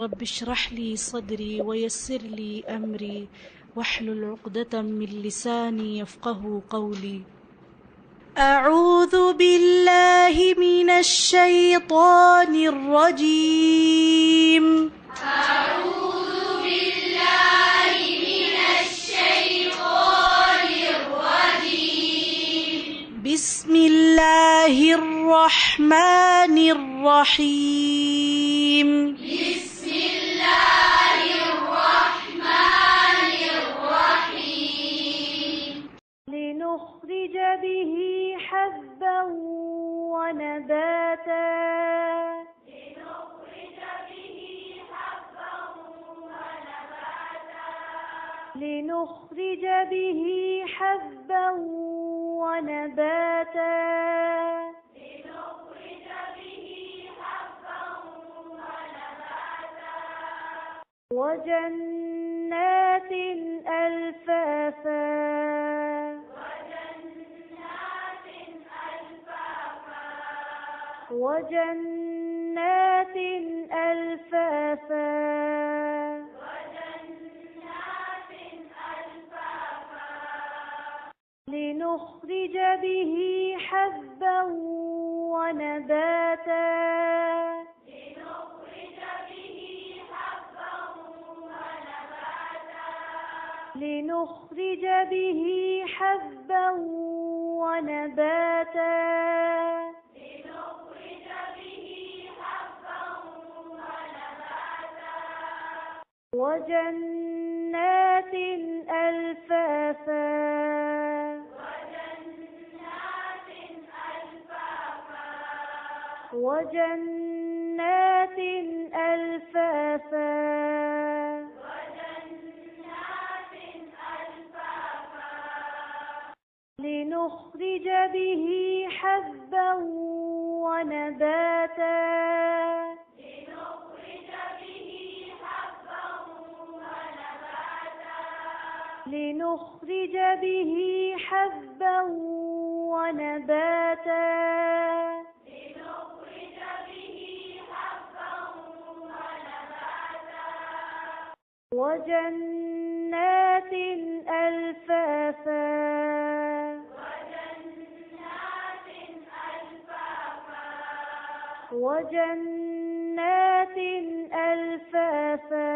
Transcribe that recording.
رب اشرح لي صدري ويسر لي أمري واحلل عقدة من لساني يفقه قولي. أعوذ بالله من الشيطان الرجيم. أعوذ بالله من الشيطان الرجيم. بسم الله الرحمن الرحيم. بسم الله الرحمن الرحيم. لنخرج به حبا ونباتا. لنخرج به حبا ونباتا. لنخرج به حبا ونباتا. لنخرج به حبا ونباتا. وجنات ألفافا. وجنات ألفافا. وجنات ألفافا. لنخرج به حبا ونباتا. لنخرج به حبا ونباتا. لنخرج به حبا ونباتا. وجنات ألفافا. وجنات ألفافا. وجنات ألفافا. وجنات ألفافا. لنخرج به حبا ونباتا. لنخرج به حبا ونباتا. لنخرج به حبا ونباتا. لنخرج به حبا ونباتا. وجنات ألفافا. وجنات ألفافا. وجنات ألفافا.